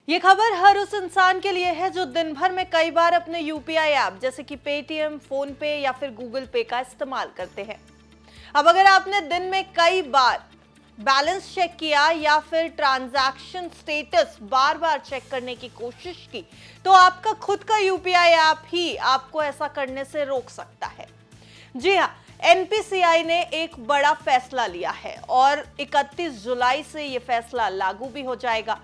ये खबर हर उस इंसान के लिए है जो दिन भर में कई बार अपने यूपीआई ऐप जैसे कि पेटीएम, फोन पे या फिर गूगल पे का इस्तेमाल करते हैं। अब अगर आपने दिन में कई बार बैलेंस चेक किया या फिर ट्रांजैक्शन स्टेटस बार बार चेक करने की कोशिश की, तो आपका खुद का यूपीआई ऐप ही आपको ऐसा करने से रोक सकता है। जी हाँ, एनपीसीआई ने एक बड़ा फैसला लिया है और 31 जुलाई से ये फैसला लागू भी हो जाएगा।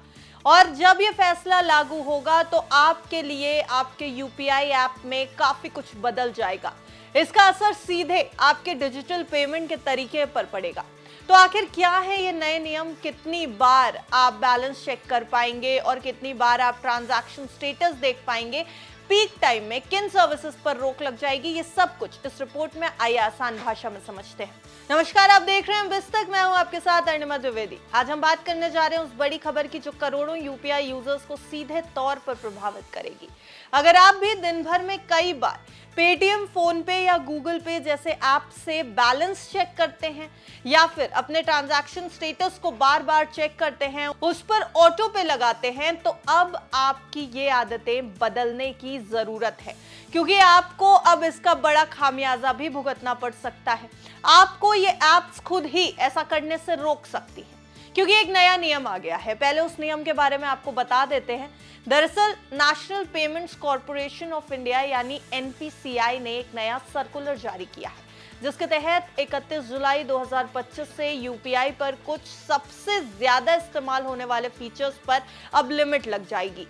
और जब ये फैसला लागू होगा तो आपके लिए आपके यूपीआई ऐप में काफी कुछ बदल जाएगा। इसका असर सीधे आपके डिजिटल पेमेंट के तरीके पर पड़ेगा। तो आखिर क्या है ये नए नियम, कितनी बार आप बैलेंस चेक कर पाएंगे और कितनी बार आप ट्रांजैक्शन स्टेटस देख पाएंगे, पीक टाइम में किन सर्विसेज पर रोक लग जाएगी, ये सब कुछ इस रिपोर्ट में आइए आसान भाषा में समझते हैं। नमस्कार, आप देख रहे हैं बिस्तक, मैं हूं आपके साथ अरुणिमा द्विवेदी। आज हम बात करने जा रहे हैं उस बड़ी खबर की जो करोड़ों यूपीआई यूजर्स को सीधे तौर पर प्रभावित करेगी। अगर आप भी दिन भर में कई बार पेटीएम, फोन पे या गूगल पे जैसे ऐप से बैलेंस चेक करते हैं या फिर अपने ट्रांजैक्शन स्टेटस को बार बार चेक करते हैं, उस पर ऑटो पे लगाते हैं, तो अब आपकी ये आदतें बदलने की जरूरत है, क्योंकि आपको अब इसका बड़ा खामियाजा भी भुगतना पड़ सकता है। आपको ये ऐप्स खुद ही ऐसा करने से रोक सकती है, क्योंकि एक नया नियम आ गया है। पहले उस नियम के बारे में आपको बता देते हैं। दरअसल national payments corporation of India यानी एनपीसीआई ने एक नया सर्कुलर जारी किया है, जिसके तहत 31 जुलाई 2025 से यूपीआई पर कुछ सबसे ज्यादा इस्तेमाल होने वाले फीचर्स पर अब लिमिट लग जाएगी।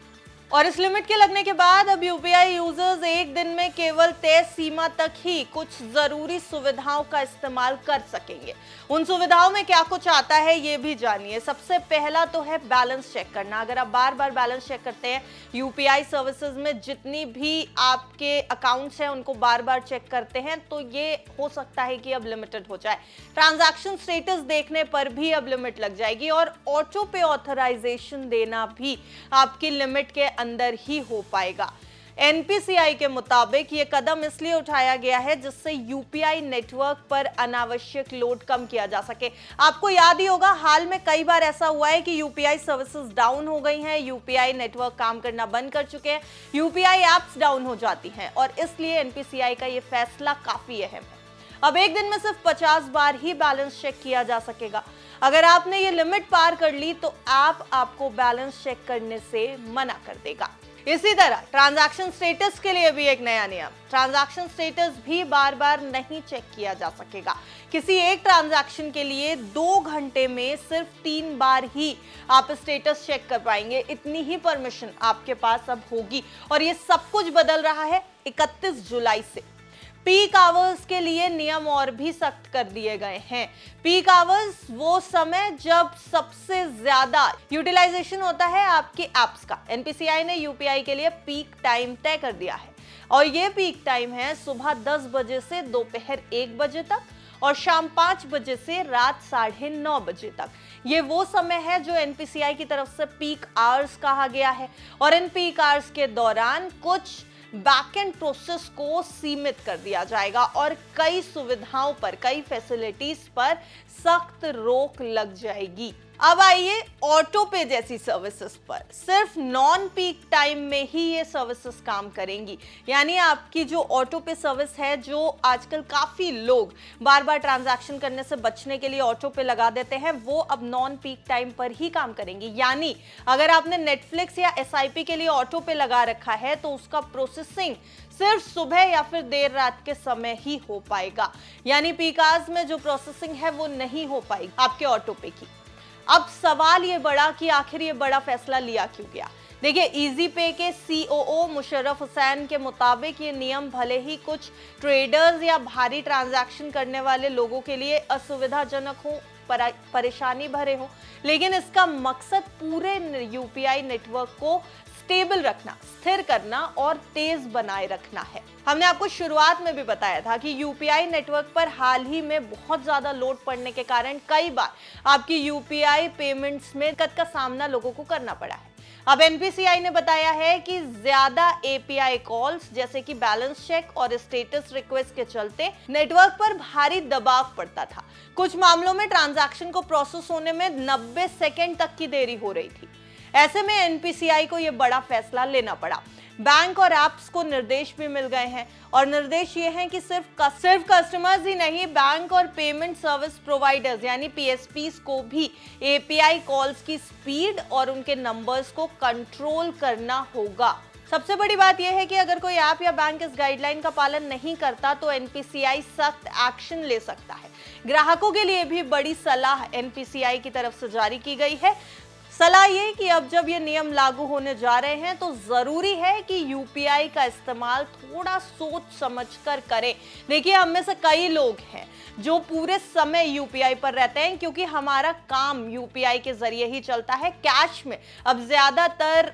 और इस लिमिट के लगने के बाद अब यूपीआई यूजर्स एक दिन में केवल तय सीमा तक ही कुछ जरूरी सुविधाओं का इस्तेमाल कर सकेंगे। उन सुविधाओं में क्या कुछ आता है ये भी जानिए। सबसे पहला तो है बैलेंस चेक करना। अगर आप बार बार बैलेंस चेक करते हैं, यूपीआई सर्विसेज में जितनी भी आपके अकाउंट्स हैं उनको बार बार चेक करते हैं, तो ये हो सकता है कि अब लिमिटेड हो जाए। ट्रांजैक्शन स्टेटस देखने पर भी अब लिमिट लग जाएगी और ऑटो पे ऑथराइजेशन देना भी आपकी लिमिट के अंदर ही हो पाएगा। एनपीसीआई के मुताबिक ये कदम इसलिए उठाया गया है जिससे यूपीआई नेटवर्क पर अनावश्यक लोड कम किया जा सके। आपको याद ही होगा, हाल में कई बार ऐसा हुआ है कि यूपीआई सर्विसेज डाउन हो गई हैं, यूपीआई नेटवर्क काम करना बंद कर चुके हैं, यूपीआई ऐप्स डाउन हो जाती हैं, और इसलिए एनपीसीआई का ये फैसला काफी अहम है। अब एक दिन में सिर्फ 50 बार ही बैलेंस चेक किया जा सकेगा। अगर आपने ये लिमिट पार कर ली तो ऐप आपको बैलेंस चेक करने से मना कर देगा। इसी तरह ट्रांजैक्शन स्टेटस के लिए भी एक नया नियम। ट्रांजैक्शन स्टेटस भी बार बार नहीं चेक किया जा सकेगा। किसी एक ट्रांजैक्शन के लिए 2 घंटे में सिर्फ 3 बार ही आप स्टेटस चेक कर पाएंगे। इतनी ही परमिशन आपके पास अब होगी, और ये सब कुछ बदल रहा है 31 जुलाई से। पीक आवर्स के लिए नियम और भी सख्त कर दिए गए हैं। पीक आवर्स वो समय जब सबसे ज्यादा यूटिलाइजेशन होता है आपके ऐप्स का। एनपीसीआई ने यूपीआई के लिए पीक टाइम तय कर दिया है, और ये पीक टाइम है सुबह 10 बजे से दोपहर 1 बजे तक और शाम 5 बजे से रात 9:30 बजे तक। ये वो समय है जो एनपीसीआई की तरफ से पीक आवर्स कहा गया है, और इन पीक आवर्स के दौरान कुछ बैकएंड प्रोसेस को सीमित कर दिया जाएगा और कई सुविधाओं पर, कई फैसिलिटीज पर सख्त रोक लग जाएगी। अब आइए ऑटो पे जैसी सर्विसेज पर। सिर्फ नॉन पीक टाइम में ही ये सर्विसेज काम करेंगी, यानी आपकी जो ऑटो पे सर्विस है, जो आजकल काफी लोग बार बार ट्रांजैक्शन करने से बचने के लिए ऑटो पे लगा देते हैं, वो अब नॉन पीक टाइम पर ही काम करेंगी। यानी अगर आपने नेटफ्लिक्स या एसआईपी के लिए ऑटो पे लगा रखा है तो उसका प्रोसेसिंग सिर्फ सुबह या फिर देर रात के समय ही हो पाएगा, यानी पीक आवर्स में जो प्रोसेसिंग है वो नहीं हो पाएगी आपके ऑटो पे की। अब सवाल ये बड़ा कि आखिर ये बड़ा फैसला लिया क्यों गया। देखिए, इजी पे के सीओओ मुशर्रफ हुसैन के मुताबिक ये नियम भले ही कुछ ट्रेडर्स या भारी ट्रांजैक्शन करने वाले लोगों के लिए असुविधाजनक हो, परेशानी भरे हो, लेकिन इसका मकसद पूरे यूपीआई नेटवर्क को स्टेबल रखना, स्थिर करना और तेज बनाए रखना है। हमने आपको शुरुआत में भी बताया था कि यूपीआई नेटवर्क पर हाल ही में बहुत ज्यादा लोड पड़ने के कारण कई बार आपकी यूपीआई पेमेंट्स में दिक्कत का सामना लोगों को करना पड़ा है। अब एनपीसीआई ने बताया है कि ज्यादा एपीआई कॉल्स जैसे कि बैलेंस चेक और स्टेटस रिक्वेस्ट के चलते नेटवर्क पर भारी दबाव पड़ता था। कुछ मामलों में ट्रांजैक्शन को प्रोसेस होने में 90 सेकंड तक की देरी हो रही थी। ऐसे में एनपीसीआई को यह बड़ा फैसला लेना पड़ा। बैंक और ऐप्स को निर्देश भी मिल गए हैं और निर्देश ये हैं कि सिर्फ कस्टमर्स ही नहीं, बैंक और पेमेंट सर्विस प्रोवाइडर्स यानी पीएसपीज को भी एपीआई कॉल्स की स्पीड और उनके नंबर्स को कंट्रोल करना होगा। सबसे बड़ी बात यह है कि अगर कोई ऐप या बैंक इस गाइडलाइन का पालन नहीं करता तो एनपीसीआई सख्त एक्शन ले सकता है। ग्राहकों के लिए भी बड़ी सलाह एनपीसीआई की तरफ से जारी की गई है। सलाह ये कि अब जब ये नियम लागू होने जा रहे हैं तो जरूरी है कि यूपीआई का इस्तेमाल थोड़ा सोच समझकर करें। देखिए, हम में से कई लोग हैं जो पूरे समय यूपीआई पर रहते हैं क्योंकि हमारा काम यूपीआई के जरिए ही चलता है। कैश में अब ज्यादातर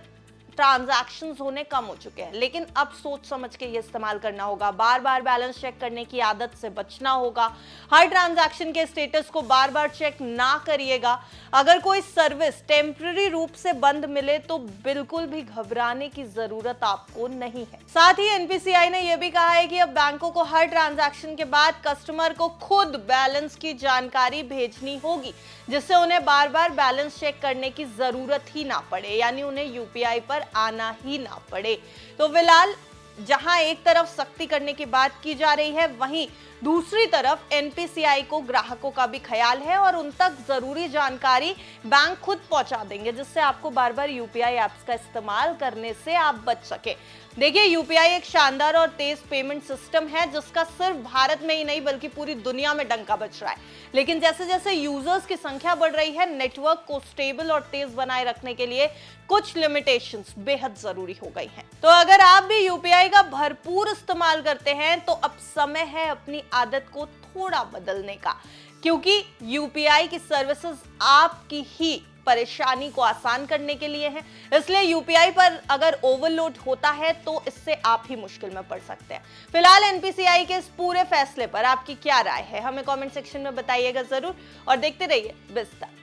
ट्रांजैक्शंस होने कम हो चुके हैं, लेकिन अब सोच समझ के ये इस्तेमाल करना होगा। बार बार बैलेंस चेक करने की आदत से बचना होगा। हर ट्रांजैक्शन के स्टेटस को बार बार चेक ना करिएगा। अगर कोई सर्विस टेम्पररी रूप से बंद मिले तो बिल्कुल भी घबराने की जरूरत आपको नहीं है। साथ ही एनपीसीआई ने यह भी कहा है कि अब बैंकों को हर ट्रांजैक्शन के बाद कस्टमर को खुद बैलेंस की जानकारी भेजनी होगी, जिससे उन्हें बार बार बैलेंस चेक करने की जरूरत ही ना पड़े, यानी उन्हें यूपीआई पर आना ही ना पड़े। तो फिलहाल जहां एक तरफ सख्ती करने की बात की जा रही है, वहीं दूसरी तरफ एनपीसीआई को ग्राहकों का भी ख्याल है और उन तक जरूरी जानकारी बैंक खुद पहुंचा देंगे, जिससे आपको बार बार यूपीआई ऐप्स का इस्तेमाल करने से आप बच सके। देखिए, यूपीआई एक शानदार और तेज पेमेंट सिस्टम है जिसका सिर्फ भारत में ही नहीं बल्कि पूरी दुनिया में डंका बज रहा है। लेकिन जैसे जैसे यूजर्स की संख्या बढ़ रही है, नेटवर्क को स्टेबल और तेज बनाए रखने के लिए कुछ लिमिटेशंस बेहद जरूरी हो गई हैं। तो अगर आप भी यूपीआई का भरपूर इस्तेमाल करते हैं तो अब समय है अपनी आदत को थोड़ा बदलने का, क्योंकि यूपीआई की सर्विसेज आपकी ही परेशानी को आसान करने के लिए है। इसलिए यूपीआई पर अगर ओवरलोड होता है तो इससे आप ही मुश्किल में पड़ सकते हैं। फिलहाल एनपीसीआई के इस पूरे फैसले पर आपकी क्या राय है, हमें कमेंट सेक्शन में बताइएगा जरूर और देखते रहिए बिज़ तक।